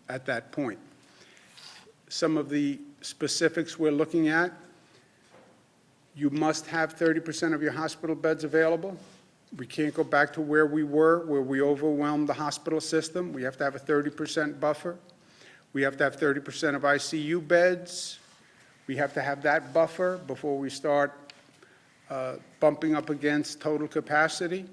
at that point. Some of the specifics we're looking at: you must have 30% of your hospital beds available. We can't go back to where we were, where we overwhelmed the hospital system. We have to have a 30% buffer. We have to have 30% of ICU beds. We have to have that buffer before we start bumping up against total capacity.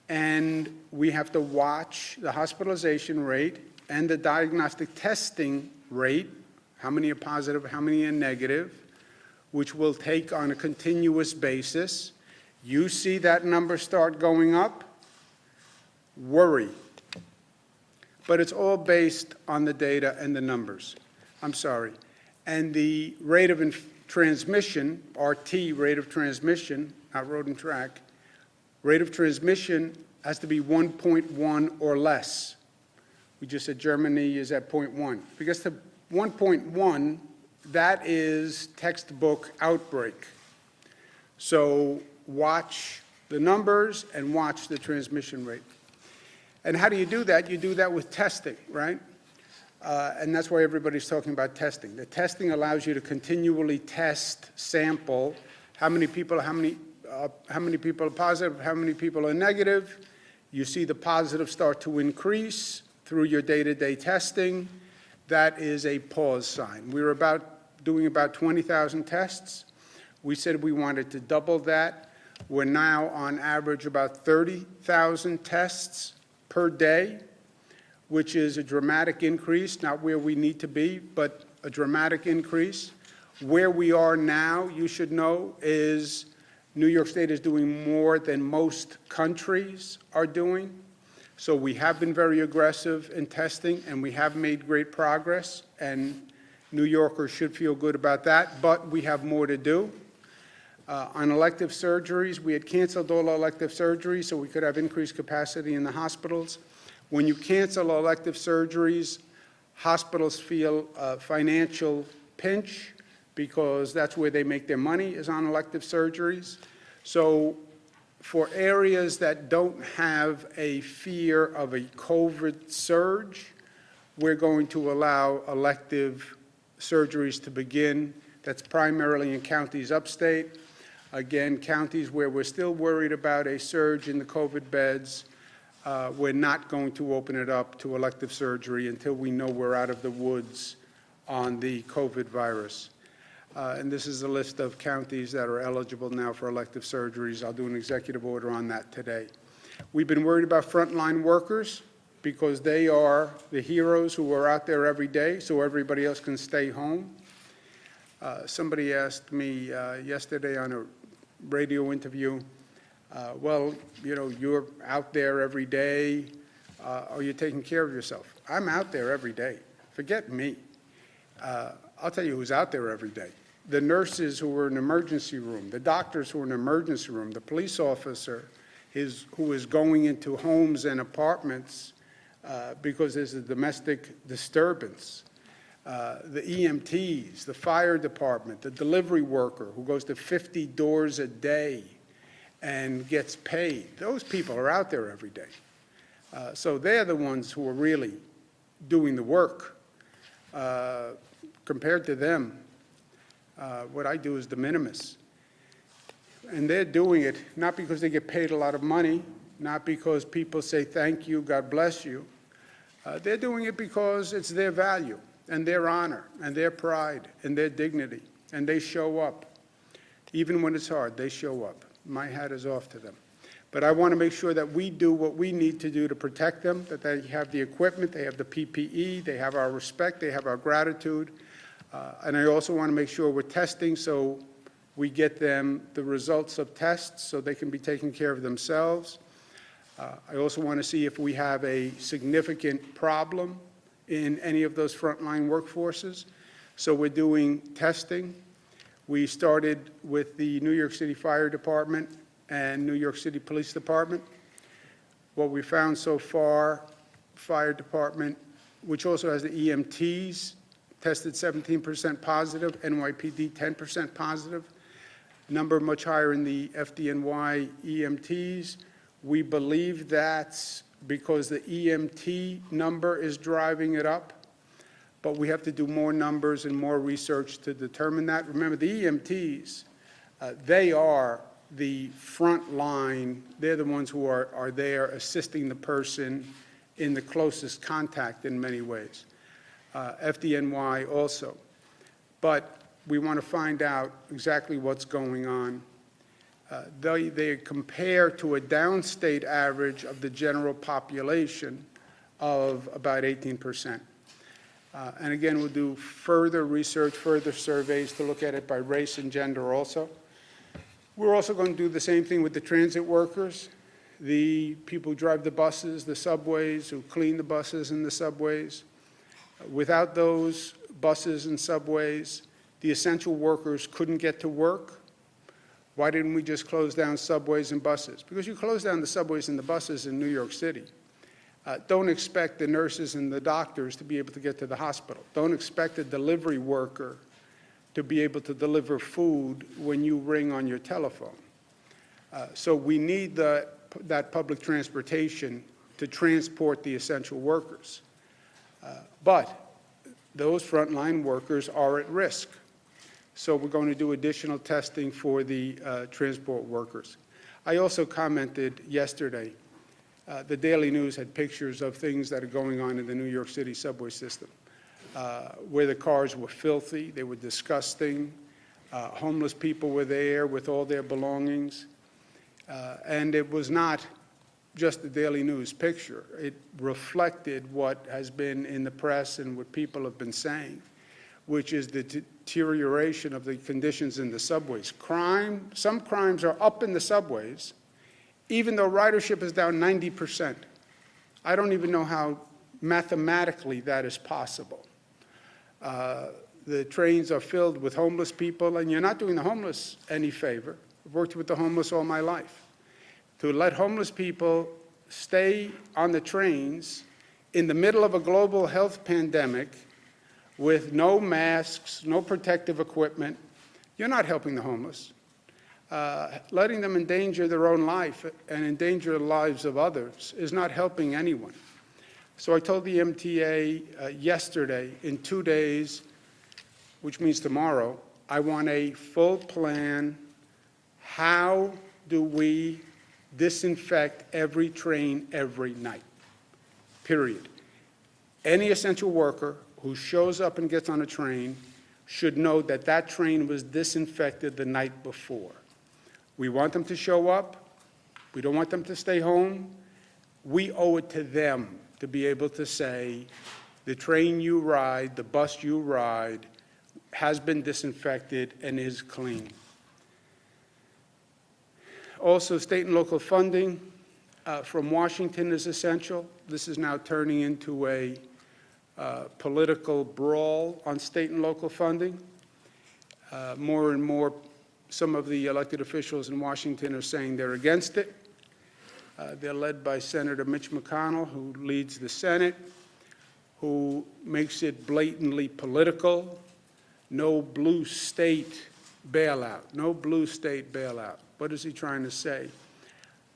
And we have to watch the hospitalization rate and the diagnostic testing rate, how many are positive, how many are negative, which we'll take on a continuous basis. You see that number start going up, worry. But it's all based on the data and the numbers. I'm sorry. And the rate of transmission, RT, rate of transmission, not road and track, rate of transmission has to be 1.1 or less. We just said Germany is at 0.1. If it gets to 1.1, that is textbook outbreak. So watch the numbers and watch the transmission rate. And how do you do that? You do that with testing, right? And that's why everybody's talking about testing. The testing allows you to continually test, sample, how many people are positive, how many people are negative. You see the positives start to increase through your day-to-day testing. That is a pause sign. We were doing about 20,000 tests. We said we wanted to double that. We're now on average about 30,000 tests per day, which is a dramatic increase, not where we need to be, but a dramatic increase. Where we are now, you should know, is New York State is doing more than most countries are doing. So we have been very aggressive in testing, and we have made great progress, and New Yorkers should feel good about that, but we have more to do. On elective surgeries, we had canceled all elective surgeries so we could have increased capacity in the hospitals. When you cancel elective surgeries, hospitals feel a financial pinch because that's where they make their money, is on elective surgeries. So for areas that don't have a fear of a COVID surge, we're going to allow elective surgeries to begin. That's primarily in counties upstate. Again, counties where we're still worried about a surge in the COVID beds, we're not going to open it up to elective surgery until we know we're out of the woods on the COVID virus. And this is a list of counties that are eligible now for elective surgeries. I'll do an executive order on that today. We've been worried about frontline workers because they are the heroes who are out there every day so everybody else can stay home. Somebody asked me yesterday on a radio interview, well, you know, you're out there every day. Are you taking care of yourself? I'm out there every day. Forget me. I'll tell you who's out there every day. The nurses who are in the emergency room, the doctors who are in the emergency room, the police officer who is going into homes and apartments because there's a domestic disturbance. The EMTs, the fire department, the delivery worker who goes to 50 doors a day and gets paid. Those people are out there every day. So they're the ones who are really doing the work. Compared to them, what I do is de minimis. And they're doing it not because they get paid a lot of money, not because people say thank you, God bless you. They're doing it because it's their value and their honor and their pride and their dignity, and they show up. Even when it's hard, they show up. My hat is off to them. But I want to make sure that we do what we need to do to protect them, that they have the equipment, they have the PPE, they have our respect, they have our gratitude. And I also want to make sure we're testing so we get them the results of tests so they can be taking care of themselves. I also want to see if we have a significant problem in any of those frontline workforces. So we're doing testing. We started with the New York City Fire Department and New York City Police Department. What we found so far, Fire Department, which also has the EMTs, tested 17% positive, NYPD 10% positive, number much higher in the FDNY EMTs. We believe that's because the EMT number is driving it up. but we have to do more numbers and more research to determine that. Remember, the EMTs, they are the front line. They're the ones who are there assisting the person in the closest contact in many ways. FDNY also. But we want to find out exactly what's going on. They compare to a downstate average of the general population of about 18%. And again, we'll do further research, further surveys to look at it by race and gender also. We're also going to do the same thing with the transit workers, the people who drive the buses, the subways, who clean the buses and the subways. Without those buses and subways, the essential workers couldn't get to work. Why didn't we just close down subways and buses? Because you close down the subways and the buses in New York City. Don't expect the nurses and the doctors to be able to get to the hospital. Don't expect a delivery worker to be able to deliver food when you ring on your telephone. So we need that public transportation to transport the essential workers. But those frontline workers are at risk. So we're going to do additional testing for the transport workers. I also commented yesterday, the Daily News had pictures of things that are going on in the New York City subway system, where the cars were filthy, they were disgusting, homeless people were there with all their belongings, and it was not just the Daily News picture. It reflected what has been in the press and what people have been saying, which is the deterioration of the conditions in the subways. Some crimes are up in the subways, even though ridership is down 90%. I don't even know how mathematically that is possible. The trains are filled with homeless people, and you're not doing the homeless any favor. I've worked with the homeless all my life. To let homeless people stay on the trains in the middle of a global health pandemic with no masks, no protective equipment, you're not helping the homeless. Letting them endanger their own life and endanger the lives of others is not helping anyone. So I told the MTA yesterday, in 2 days, which means tomorrow, I want a full plan. How do we disinfect every train every night? Period. Any essential worker who shows up and gets on a train should know that that train was disinfected the night before. We want them to show up. We don't want them to stay home. We owe it to them to be able to say, the train you ride, the bus you ride, has been disinfected and is clean. Also, state and local funding from Washington is essential. This is now turning into a political brawl on state and local funding. More and more, some of the elected officials in Washington are saying they're against it. They're led by Senator Mitch McConnell, who leads the Senate, who makes it blatantly political. No blue state bailout, no blue state bailout. What is he trying to say?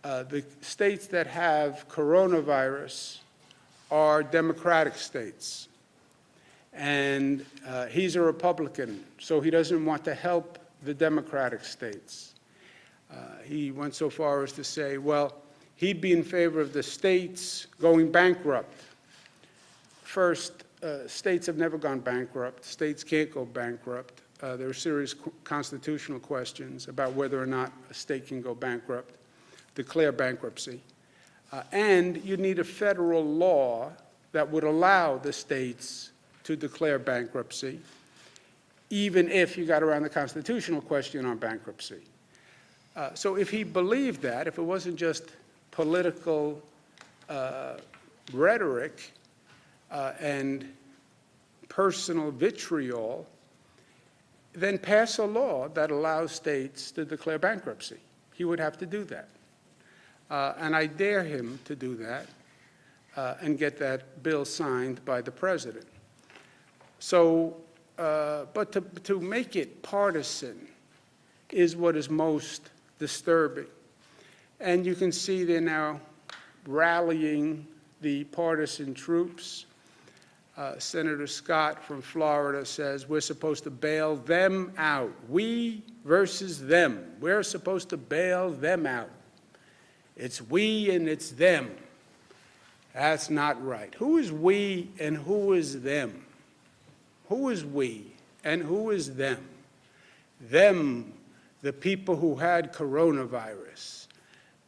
The states that have coronavirus are Democratic states. And he's a Republican, so he doesn't want to help the Democratic states. He went so far as to say, well, he'd be in favor of the states going bankrupt. First, states have never gone bankrupt. States can't go bankrupt. There are serious constitutional questions about whether or not a state can go bankrupt, declare bankruptcy. And you need a federal law that would allow the states to declare bankruptcy, even if you got around the constitutional question on bankruptcy. So if he believed that, if it wasn't just political rhetoric and personal vitriol, then pass a law that allows states to declare bankruptcy. He would have to do that. And I dare him to do that and get that bill signed by the president. So, but to make it partisan is what is most disturbing. And you can see they're now rallying the partisan troops. Senator Scott from Florida says we're supposed to bail them out. We versus them. We're supposed to bail them out. It's we and it's them. That's not right. Who is we and who is them? Who is we and who is them? Them, the people who had coronavirus.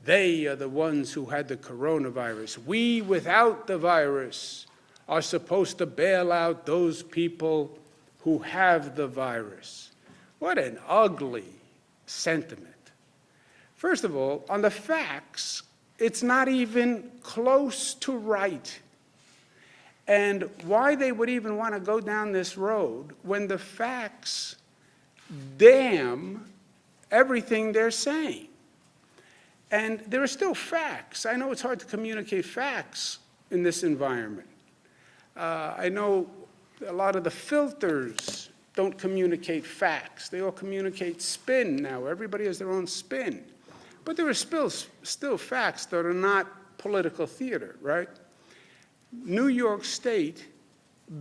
They are the ones who had the coronavirus. We, without the virus, are supposed to bail out those people who have the virus. What an ugly sentiment. First of all, on the facts, it's not even close to right. And why they would even want to go down this road when the facts damn everything they're saying. And there are still facts. I know it's hard to communicate facts in this environment. I know a lot of the filters don't communicate facts. They all communicate spin now. Everybody has their own spin. But there are still facts that are not political theater, right? New York State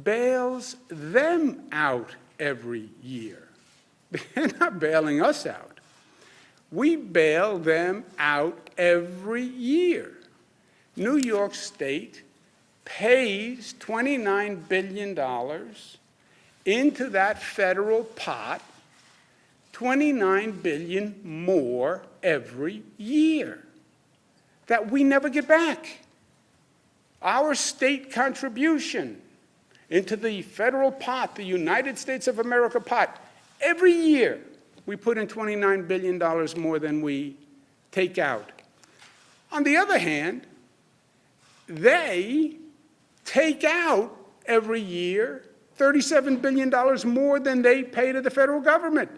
bails them out every year. They're not bailing us out. We bail them out every year. New York State pays $29 billion into that federal pot, $29 billion more every year that we never get back. Our state contribution into the federal pot, the United States of America pot, every year we put in $29 billion more than we take out. On the other hand, they take out every year $37 billion more than they pay to the federal government.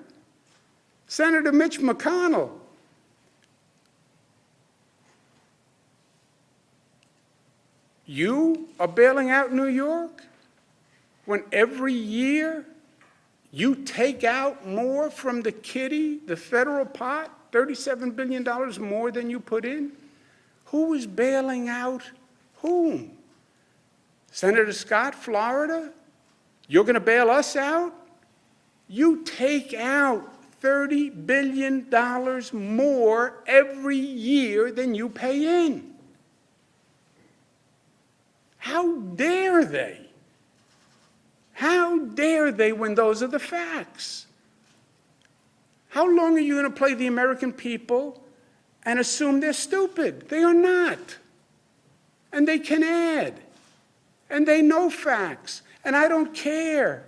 Senator Mitch McConnell, you are bailing out New York when every year you take out more from the kitty, the federal pot, $37 billion more than you put in? Who is bailing out whom? Senator Scott, Florida? You're going to bail us out? You take out $30 billion more every year than you pay in. How dare they? How dare they when those are the facts? How long are you going to play the American people and assume they're stupid? They are not. And they can add. And they know facts. And I don't care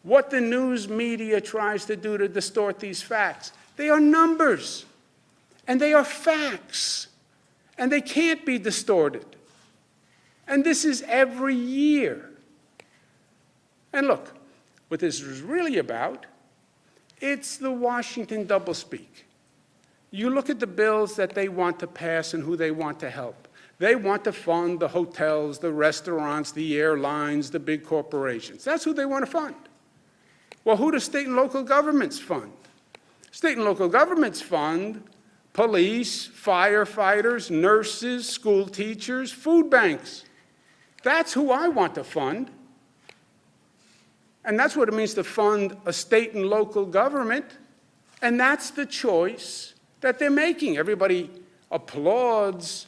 what the news media tries to do to distort these facts. They are numbers. And they are facts. And they can't be distorted. And this is every year. And look, what this is really about, it's the Washington doublespeak. You look at the bills that they want to pass and who they want to help. They want to fund the hotels, the restaurants, the airlines, the big corporations. That's who they want to fund. Well, who do state and local governments fund? State and local governments fund police, firefighters, nurses, school teachers, food banks. That's who I want to fund. And that's what it means to fund a state and local government. And that's the choice that they're making. Everybody applauds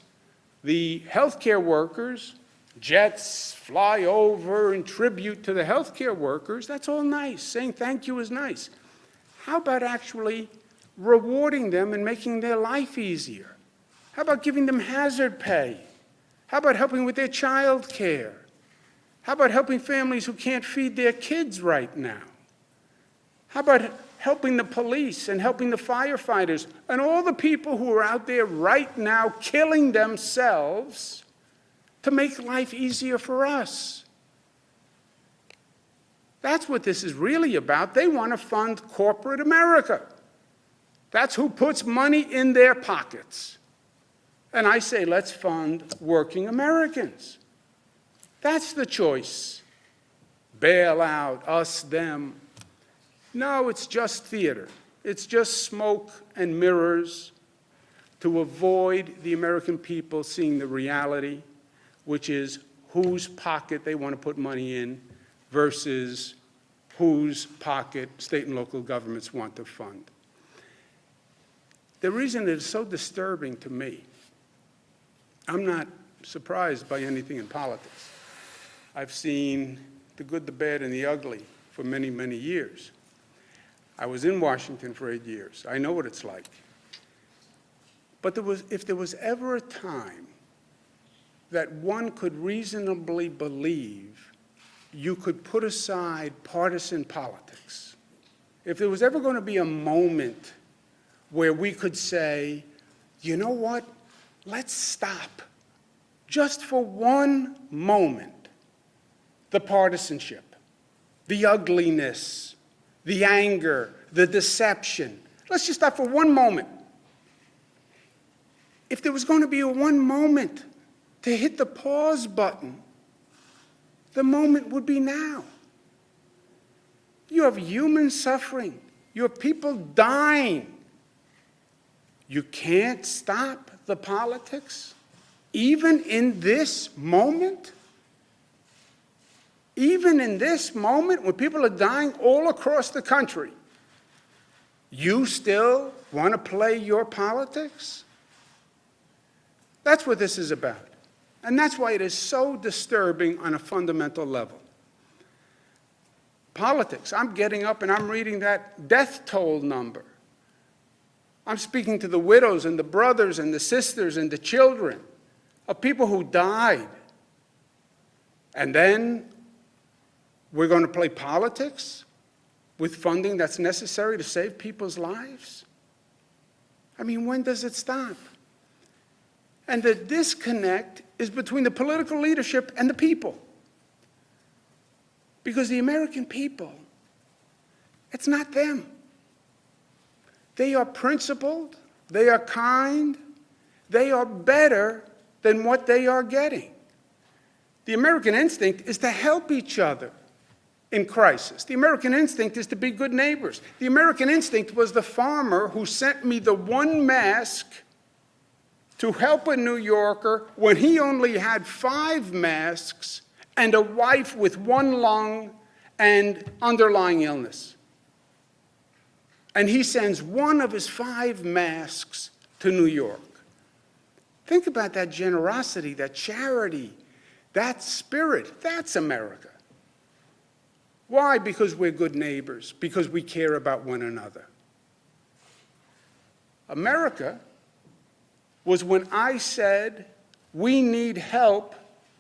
the healthcare workers. Jets fly over in tribute to the healthcare workers. That's all nice. Saying thank you is nice. How about actually rewarding them and making their life easier? How about giving them hazard pay? How about helping with their child care? How about helping families who can't feed their kids right now? How about helping the police and helping the firefighters and all the people who are out there right now killing themselves to make life easier for us? That's what this is really about. They want to fund corporate America. That's who puts money in their pockets. And I say, let's fund working Americans. That's the choice. Bail out, us, them. No, it's just theater. It's just smoke and mirrors to avoid the American people seeing the reality, which is whose pocket they want to put money in versus whose pocket state and local governments want to fund. The reason it is so disturbing to me, I'm not surprised by anything in politics. I've seen the good, the bad, and the ugly for many, many years. I was in Washington for 8 years. I know what it's like. But if there was ever a time that one could reasonably believe you could put aside partisan politics, if there was ever going to be a moment where we could say, you know what, let's stop, just for one moment, the partisanship, the ugliness, the anger, the deception. Let's just stop for one moment. If there was going to be a one moment to hit the pause button, the moment would be now. You have human suffering. You have people dying. You can't stop the politics, even in this moment? Even in this moment, when people are dying all across the country, you still want to play your politics? That's what this is about. And that's why it is so disturbing on a fundamental level. Politics, I'm getting up and I'm reading that death toll number. I'm speaking to the widows and the brothers and the sisters and the children of people who died. And then we're going to play politics with funding that's necessary to save people's lives? I mean, when does it stop? And the disconnect is between the political leadership and the people. Because the American people, it's not them. They are principled, they are kind, they are better than what they are getting. The American instinct is to help each other in crisis. The American instinct is to be good neighbors. The American instinct was the farmer who sent me the one mask to help a New Yorker when he only had 5 masks and a wife with 1 lung and underlying illness. And he sends 1 of his 5 masks to New York. Think about that generosity, that charity, that spirit. That's America. Why? Because we're good neighbors, because we care about one another. America was when I said we need help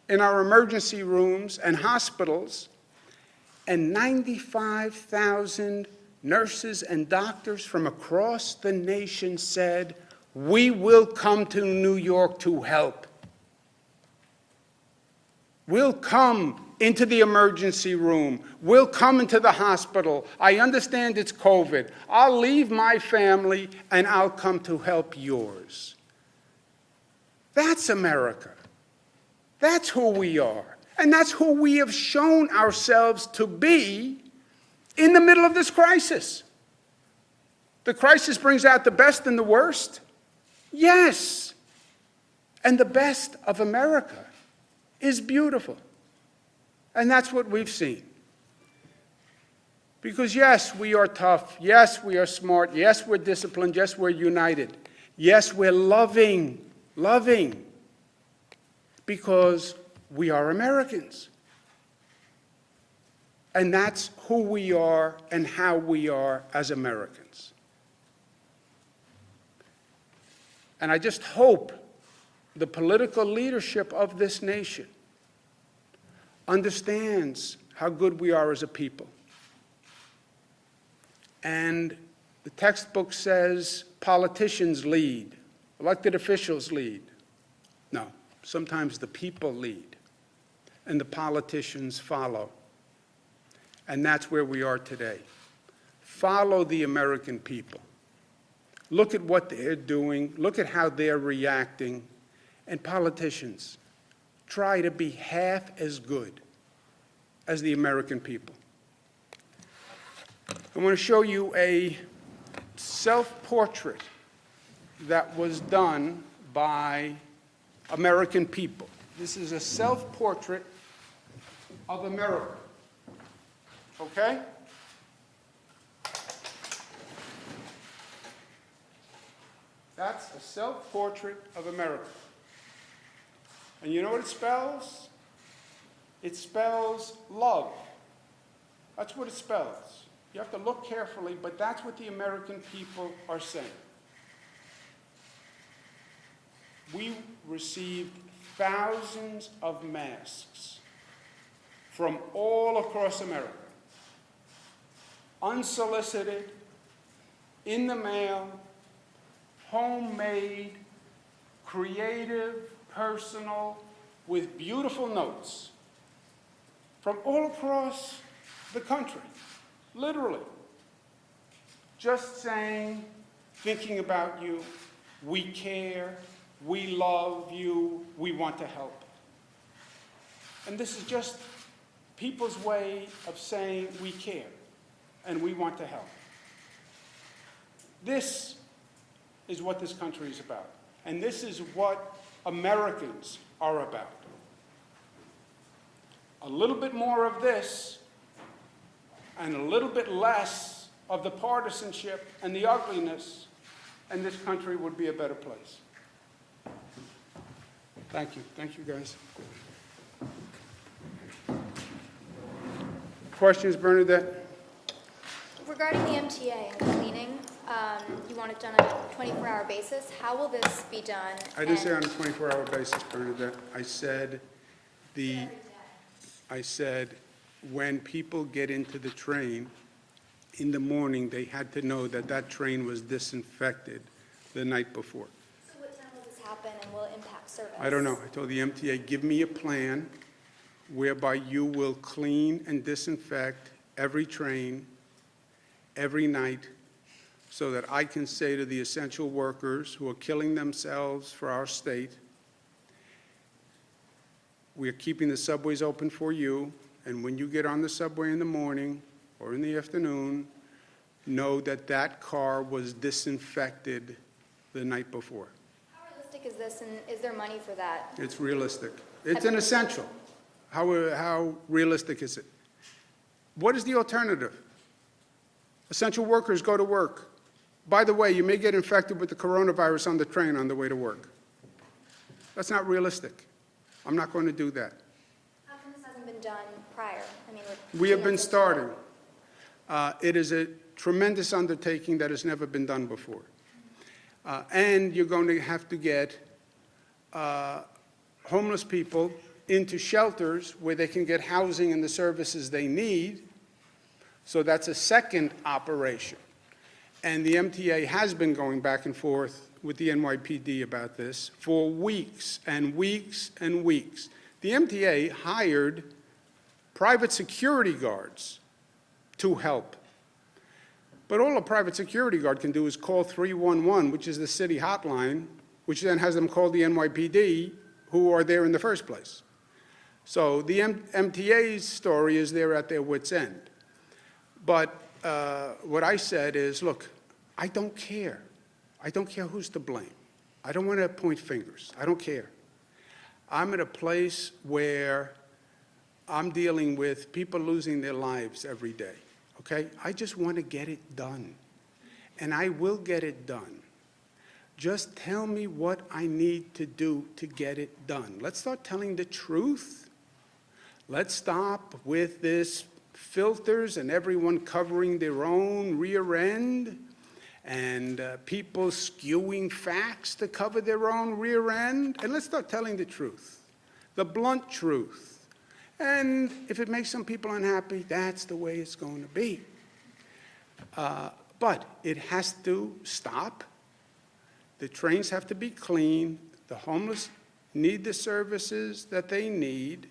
in our emergency rooms and hospitals, and 95,000 nurses and doctors from across the nation said, we will come to New York to help. We'll come into the emergency room. We'll come into the hospital. I understand it's COVID. I'll leave my family and I'll come to help yours. That's America. That's who we are. And that's who we have shown ourselves to be in the middle of this crisis. The crisis brings out the best and the worst. Yes. And the best of America is beautiful. And that's what we've seen. Because yes, we are tough. Yes, we are smart. Yes, we're disciplined. Yes, we're united. Yes, we're loving. Because we are Americans. And that's who we are and how we are as Americans. And I just hope the political leadership of this nation understands how good we are as a people. And the textbook says politicians lead, elected officials lead. No, sometimes the people lead, and the politicians follow. And that's where we are today. Follow the American people. Look at what they're doing. Look at how they're reacting. And politicians, try to be half as good as the American people. I want to show you a self-portrait that was done by American people. This is a self-portrait of America. Okay? That's a self-portrait of America. And you know what it spells? It spells love. That's what it spells. You have to look carefully, but that's what the American people are saying. We received thousands of masks from all across America, unsolicited, in the mail, homemade, creative, personal, with beautiful notes from all across the country, literally. Just saying, thinking about you, we care, we love you, we want to help. And this is just people's way of saying we care and we want to help. This is what this country is about. And this is what Americans are about. A little bit more of this and a little bit less of the partisanship and the ugliness, and this country would be a better place. Thank you. Thank you, guys. Questions, Bernadette? Regarding the MTA and cleaning, you want it done on a 24-hour basis. How will this be done? I didn't say on a 24-hour basis, Bernadette. I said when people get into the train in the morning, they had to know that that train was disinfected the night before. So what time will this happen and will it impact service? I don't know. I told the MTA, give me a plan whereby you will clean and disinfect every train, every night, so that I can say to the essential workers who are killing themselves for our state, we are keeping the subways open for you, and when you get on the subway in the morning or in the afternoon, know that that car was disinfected the night before. How realistic is this, and is there money for that? It's realistic. It's an essential. How realistic is it? What is the alternative? Essential workers go to work. By the way, you may get infected with the coronavirus on the train on the way to work. That's not realistic. I'm not going to do that. How come this hasn't been done prior? I mean, We have been starting. It is a tremendous undertaking that has never been done before. And you're going to have to get homeless people into shelters where they can get housing and the services they need. So that's a second operation. And the MTA has been going back and forth with the NYPD about this for weeks and weeks and weeks. The MTA hired private security guards to help. But all a private security guard can do is call 311, which is the city hotline, which then has them call the NYPD, who are there in the first place. So the MTA's story is they're at their wits' end. But what I said is, look, I don't care. I don't care who's to blame. I don't want to point fingers. I don't care. I'm at a place where I'm dealing with people losing their lives every day, okay? I just want to get it done, and I will get it done. Just tell me what I need to do to get it done. Let's start telling the truth. Let's stop with this filters and everyone covering their own rear end and people skewing facts to cover their own rear end. And let's start telling the truth, the blunt truth. And if it makes some people unhappy, that's the way it's going to be. But it has to stop. The trains have to be clean. The homeless need the services that they need.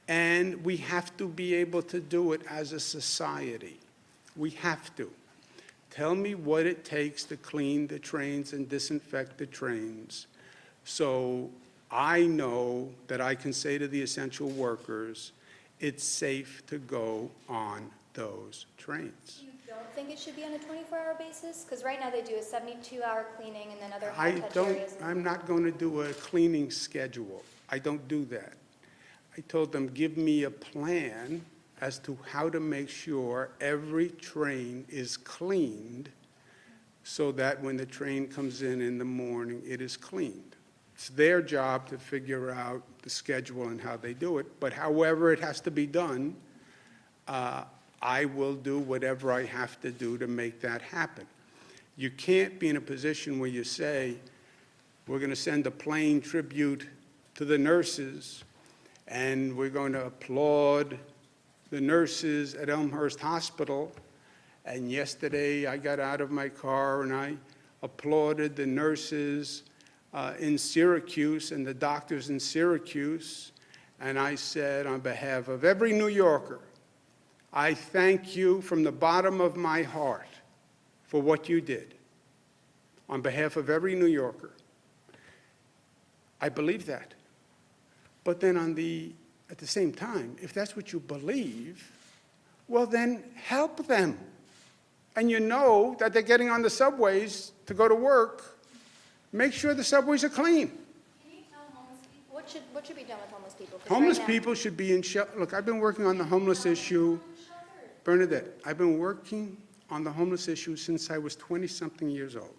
And we have to be able to do it as a society. We have to. Tell me what it takes to clean the trains and disinfect the trains so I know that I can say to the essential workers, it's safe to go on those trains. You don't think it should be on a 24-hour basis? Because right now they do a 72-hour cleaning and then other high-touch areas. I'm not going to do a cleaning schedule. I don't do that. I told them, give me a plan as to how to make sure every train is cleaned so that when the train comes in the morning, it is cleaned. It's their job to figure out the schedule and how they do it, but however it has to be done, I will do whatever I have to do to make that happen. You can't be in a position where you say, we're going to send a plain tribute to the nurses, and we're going to applaud the nurses at Elmhurst Hospital. And yesterday, I got out of my car and I applauded the nurses in Syracuse and the doctors in Syracuse. And I said, on behalf of every New Yorker, I thank you from the bottom of my heart for what you did. On behalf of every New Yorker. I believe that. But then at the same time, if that's what you believe, well then help them. And you know that they're getting on the subways to go to work, make sure the subways are clean. Can you tell homeless people, what should be done with homeless people? 'Cause Homeless right now- people should be in shelter. Look, I've been working on the homeless issue. Bernadette, I've been working on the homeless issue since I was 20-something years old.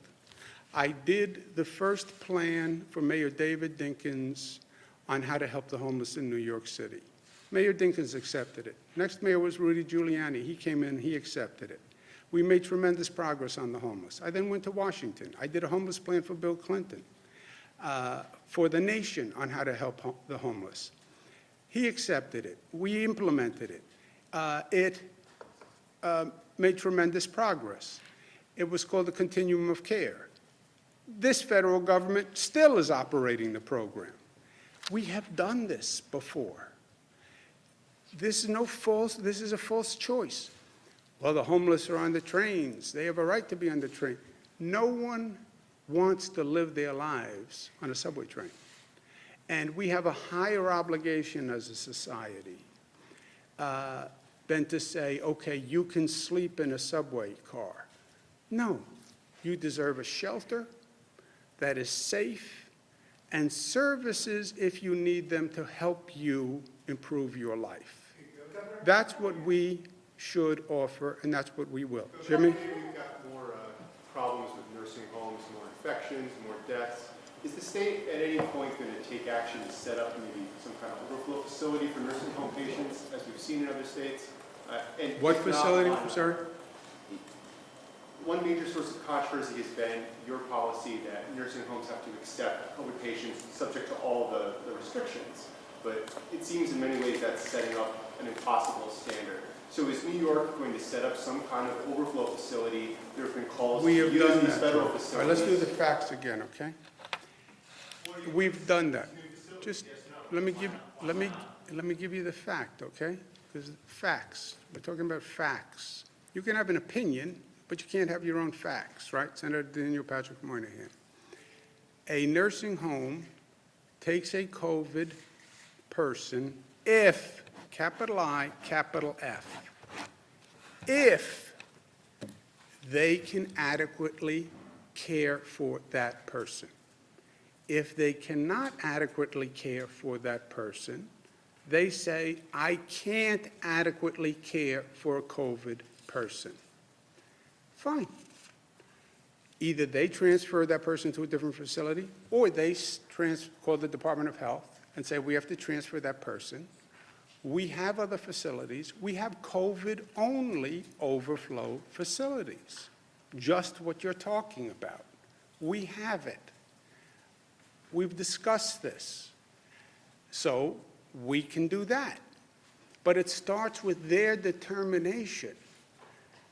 I did the first plan for Mayor David Dinkins on how to help the homeless in New York City. Mayor Dinkins accepted it. Next mayor was Rudy Giuliani. He came in, he accepted it. We made tremendous progress on the homeless. I then went to Washington. I did a homeless plan for Bill Clinton, for the nation on how to help the homeless. He accepted it. We implemented it. It made tremendous progress. It was called the Continuum of Care. This federal government still is operating the program. We have done this before. This is a false choice. Well, the homeless are on the trains. They have a right to be on the train. No one wants to live their lives on a subway train. And we have a higher obligation as a society than to say, okay, you can sleep in a subway car. No, you deserve a shelter that is safe and services if you need them to help you improve your life. That's what we should offer, and that's what we will. Jimmy? We've got more problems with nursing homes, more infections, more deaths. Is the state at any point going to take action to set up maybe some kind of overflow facility for nursing home patients, as we've seen in other states? And What if not, facility, why I'm not? sorry? One major source of controversy has been your policy that nursing homes have to accept COVID patients subject to all the restrictions. But it seems in many ways that's setting up an impossible standard. So is New York going to set up some kind of overflow facility? There have been calls to We have use done these that. federal All facilities. right, let's do the facts again, okay? We've done that. Just let me give you the fact, okay? Because facts. We're talking about facts. You can have an opinion, but you can't have your own facts, right? Senator Daniel Patrick Moynihan. A nursing home takes a COVID person if, capital I, capital F, if they can adequately care for that person. If they cannot adequately care for that person, they say, I can't adequately care for a COVID person. Fine. Either they transfer that person to a different facility, or they call the Department of Health and say, we have to transfer that person. We have other facilities. We have COVID-only overflow facilities, just what you're talking about. We have it. We've discussed this. So we can do that. But it starts with their determination.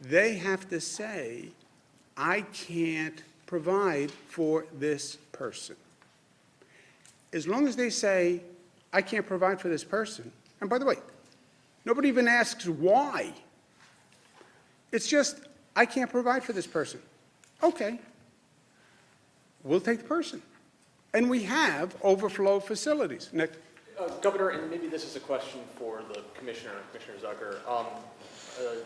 They have to say, I can't provide for this person. As long as they say, I can't provide for this person, and by the way, nobody even asks why. It's just, I can't provide for this person. Okay, we'll take the person. And we have overflow facilities. Nick? Governor, and maybe this is a question for the Commissioner, Commissioner Zucker.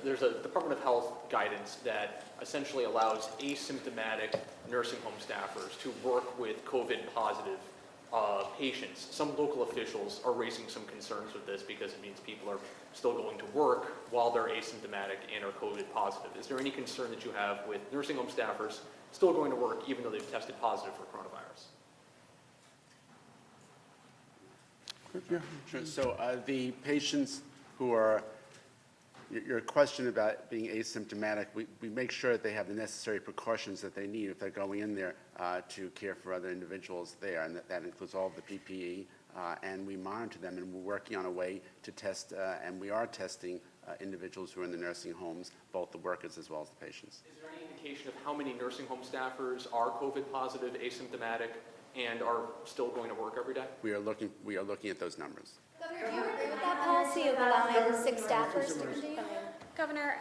There's a Department of Health guidance that essentially allows asymptomatic nursing home staffers to work with COVID-positive patients, some local officials are raising some concerns with this because it means people are still going to work while they're asymptomatic and are COVID positive. Is there any concern that you have with nursing home staffers still going to work even though they've tested positive for coronavirus? Yeah. Sure. So the patients who are, your question about being asymptomatic, we make sure that they have the necessary precautions that they need if they're going in there to care for other individuals there, and that includes all of the PPE, and we monitor them, and we're working on a way to test, and we are testing individuals who are in the nursing homes, both the workers as well as the patients. Is there any indication of how many nursing home staffers are COVID positive, asymptomatic, and are still going to work every day? We are looking at those numbers. Governor, do you agree with that policy of allowing 6 staffers to continue? Governor,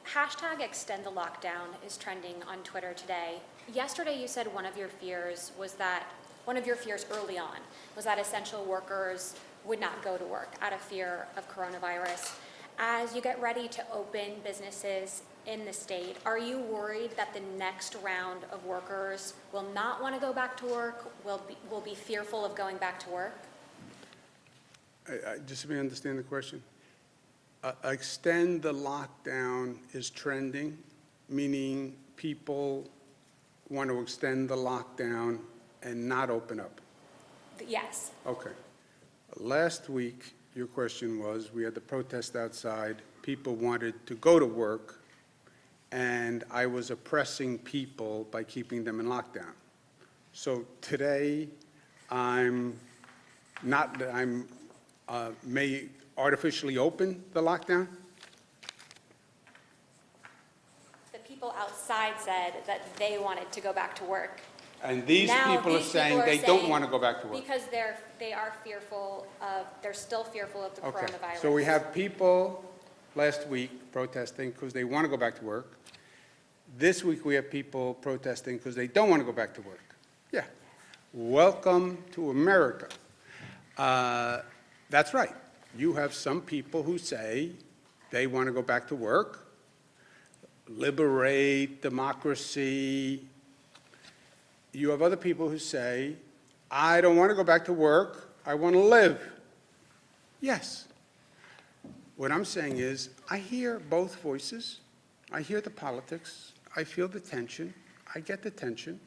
hashtag extend the lockdown is trending on Twitter today. Yesterday you said one of your fears early on was that essential workers would not go to work out of fear of coronavirus. As you get ready to open businesses in the state, are you worried that the next round of workers will not want to go back to work, will be fearful of going back to work? Just let me understand the question. Extend the lockdown is trending, meaning people want to extend the lockdown and not open up. Yes. Okay. Last week, your question was, we had the protest outside, people wanted to go to work, and I was oppressing people by keeping them in lockdown. So today, may artificially open the lockdown? The people outside said that they wanted to go back to work. And these Now, people are these saying people are they don't saying want to go back to work. Because they're still fearful of the Okay, coronavirus. so we have people last week protesting because they want to go back to work. This week, we have people protesting because they don't want to go back to work. Yeah. Welcome to America. That's right. You have some people who say they want to go back to work, liberate democracy. You have other people who say, I don't want to go back to work, I want to live. Yes. What I'm saying is, I hear both voices. I hear the politics. I feel the tension. I get the tension.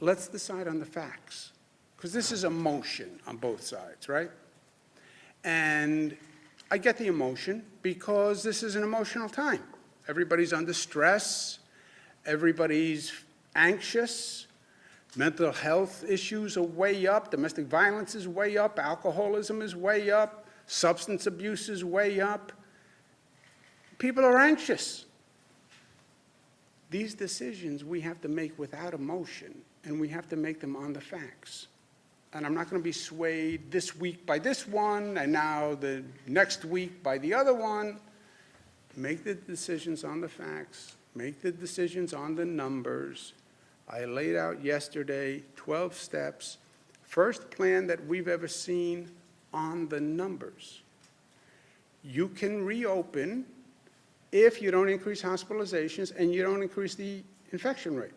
Let's decide on the facts, because this is emotion on both sides, right? And I get the emotion because this is an emotional time. Everybody's under stress. Everybody's anxious. Mental health issues are way up. Domestic violence is way up. Alcoholism is way up. Substance abuse is way up. People are anxious. These decisions we have to make without emotion, and we have to make them on the facts. And I'm not going to be swayed this week by this one, and now the next week by the other one. Make the decisions on the facts. Make the decisions on the numbers. I laid out yesterday 12 steps, first plan that we've ever seen on the numbers. You can reopen if you don't increase hospitalizations and you don't increase the infection rate,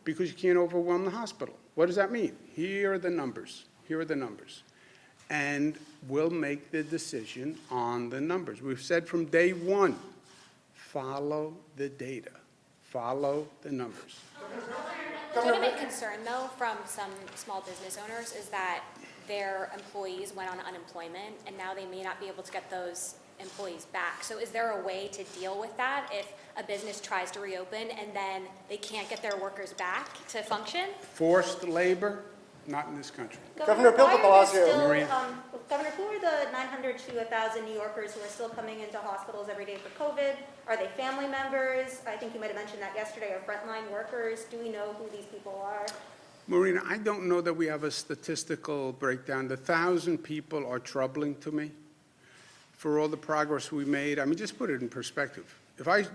because you can't overwhelm the hospital. What does that mean? Here are the numbers. Here are the numbers. And we'll make the decision on the numbers. We've said from day one, follow the data. Follow the numbers. Legitimate concern, though, from some small business owners is that their employees went on unemployment, and now they may not be able to get those employees back. So is there a way to deal with that if a business tries to reopen and then they can't get their workers back to function? Forced labor, not in this country. Governor Bill de Blasio. Maria. Governor, who are the 900 to 1,000 New Yorkers who are still coming into hospitals every day for COVID? Are they family members? I think you might have mentioned that yesterday, or frontline workers. Do we know who these people are? Marina, I don't know that we have a statistical breakdown. The 1,000 people are troubling to me for all the progress we made. I mean, just put it in perspective. If I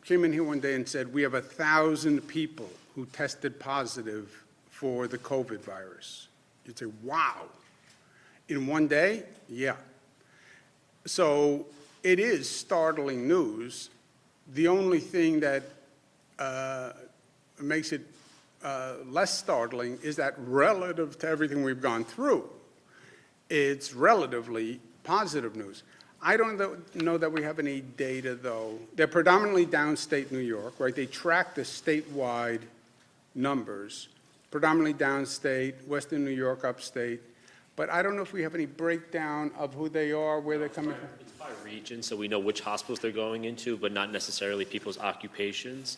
came in here one day and said, we have 1,000 people who tested positive for the COVID virus, you'd say, wow. In one day? Yeah. So it is startling news. The only thing that makes it less startling is that relative to everything we've gone through, it's relatively positive news. I don't know that we have any data, though. They're predominantly downstate New York, right? They track the statewide numbers, predominantly downstate, Western New York, upstate. But I don't know if we have any breakdown of who they are, where they're coming from. It's by region, so we know which hospitals they're going into, but not necessarily people's occupations.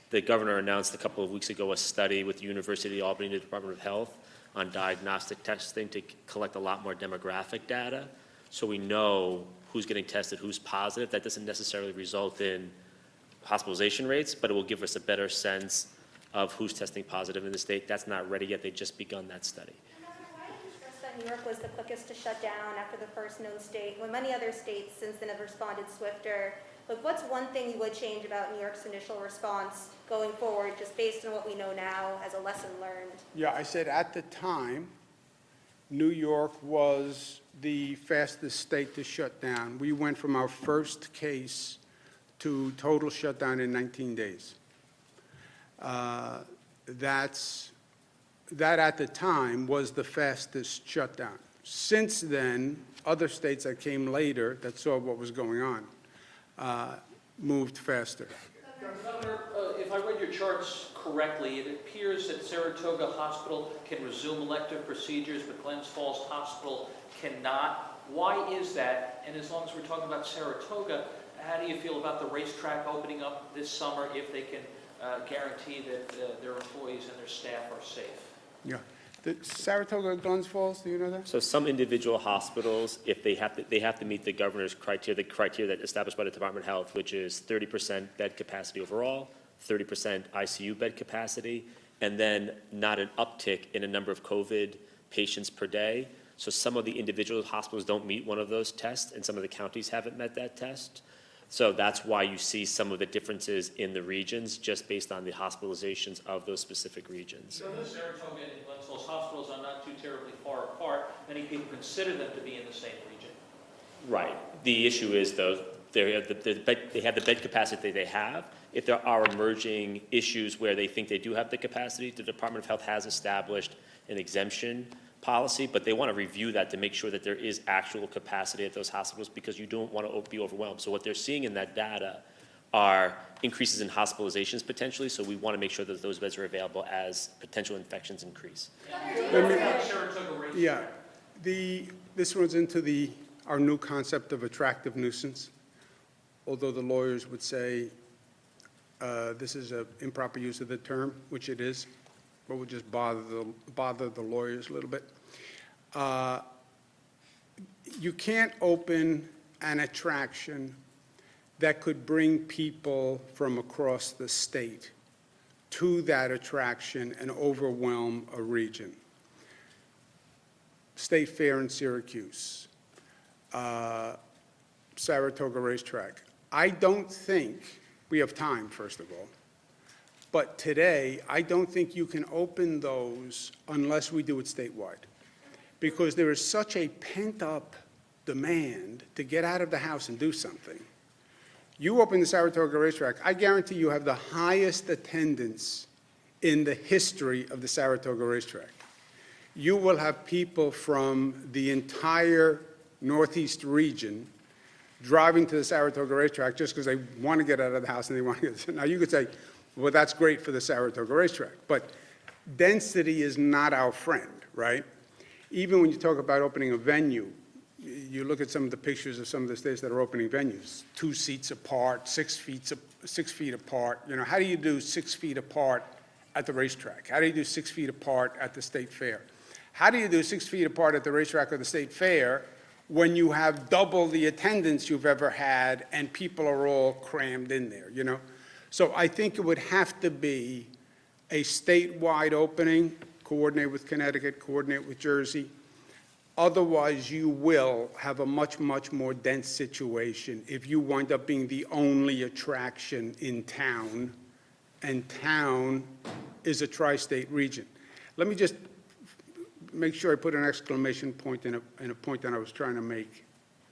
The governor announced a couple of weeks ago a study with the University of Albany and the Department of Health on diagnostic testing to collect a lot more demographic data. So we know who's getting tested, who's positive. That doesn't necessarily result in hospitalization rates, but it will give us a better sense of who's testing positive in the state. That's not ready yet. They've just begun that study. Why did you stress that New York was the quickest to shut down after the first known state, when many other states since then have responded swifter? Like, what's one thing you would change about New York's initial response going forward, just based on what we know now as a lesson learned? Yeah, I said at the time, New York was the fastest state to shut down. We went from our first case to total shutdown in 19 days. That at the time was the fastest shutdown. Since then, other states that came later that saw what was going on moved faster. Governor, if I read your charts correctly, it appears that Saratoga Hospital can resume elective procedures, but Glens Falls Hospital cannot. Why is that? And as long as we're talking about Saratoga, how do you feel about the racetrack opening up this summer if they can guarantee that their employees and their staff are safe? Yeah. The Saratoga, Glens Falls, do you know that? So some individual hospitals, if they have to meet the governor's criteria, the criteria that established by the Department of Health, which is 30% bed capacity overall, 30% ICU bed capacity, and then not an uptick in a number of COVID patients per day. So some of the individual hospitals don't meet one of those tests, and some of the counties haven't met that test. So that's why you see some of the differences in the regions, just based on the hospitalizations of those specific regions. So the Saratoga and Glens Falls hospitals are not too terribly far apart. Many people consider them to be in the same region. Right. The issue is, though, they have the bed capacity they have. If there are emerging issues where they think they do have the capacity, the Department of Health has established an exemption policy, but they want to review that to make sure that there is actual capacity at those hospitals, because you don't want to be overwhelmed. So what they're seeing in that data are increases in hospitalizations potentially, so we want to make sure that those beds are available as potential infections increase. Yeah. This runs into our new concept of attractive nuisance, although the lawyers would say this is an improper use of the term, which it is, but we'll just bother the lawyers a little bit. You can't open an attraction that could bring people from across the state to that attraction and overwhelm a region. State Fair in Syracuse, Saratoga Racetrack. I don't think we have time, first of all. But today, I don't think you can open those unless we do it statewide, because there is such a pent-up demand to get out of the house and do something. You open the Saratoga Racetrack, I guarantee you have the highest attendance in the history of the Saratoga Racetrack. You will have people from the entire Northeast region driving to the Saratoga Racetrack just because they want to get out of the house and they want to get. Now, you could say, well, that's great for the Saratoga Racetrack, but density is not our friend, right? Even when you talk about opening a venue, you look at some of the pictures of some of the states that are opening venues, 2 seats apart, 6 feet apart. You know, how do you do 6 feet apart at the racetrack? How do you do 6 feet apart at the state fair? How do you do 6 feet apart at the racetrack or the state fair when you have double the attendance you've ever had and people are all crammed in there, you know? So I think it would have to be a statewide opening, coordinate with Connecticut, coordinate with Jersey. Otherwise, you will have a much, much more dense situation if you wind up being the only attraction in town, and town is a tri-state region. Let me just make sure I put an exclamation point in a point that I was trying to make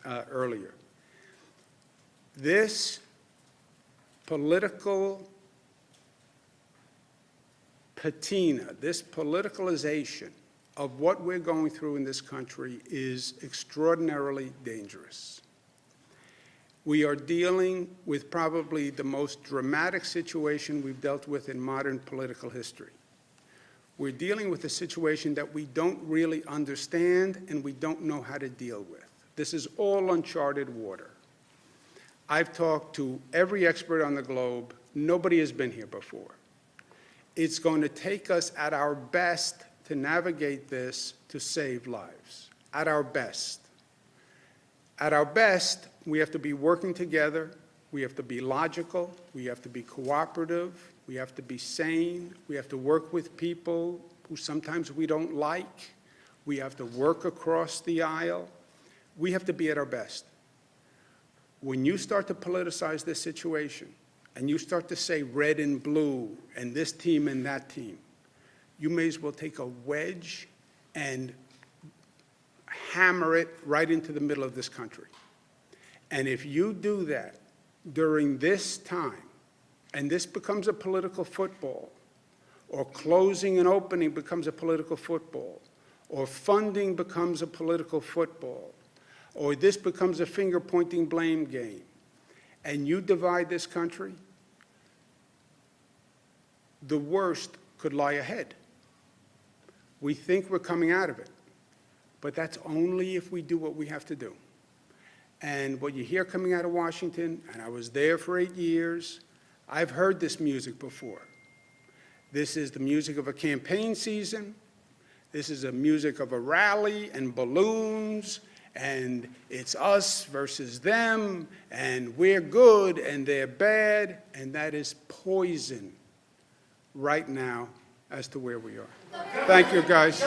earlier. This political patina, this politicalization of what we're going through in this country is extraordinarily dangerous. We are dealing with probably the most dramatic situation we've dealt with in modern political history. We're dealing with a situation that we don't really understand and we don't know how to deal with. This is all uncharted water. I've talked to every expert on the globe. Nobody has been here before. It's going to take us at our best to navigate this to save lives, at our best. At our best, we have to be working together, we have to be logical, we have to be cooperative, we have to be sane, we have to work with people who sometimes we don't like, we have to work across the aisle, we have to be at our best. When you start to politicize this situation, and you start to say red and blue, and this team and that team, you may as well take a wedge and hammer it right into the middle of this country. And if you do that during this time, and this becomes a political football, or closing and opening becomes a political football, or funding becomes a political football, or this becomes a finger-pointing blame game, and you divide this country, the worst could lie ahead. We think we're coming out of it, but that's only if we do what we have to do. And what you hear coming out of Washington, and I was there for 8 years, I've heard this music before. This is the music of a campaign season. This is the music of a rally and balloons, and it's us versus them, and we're good and they're bad, and that is poison right now as to where we are. Thank you, guys.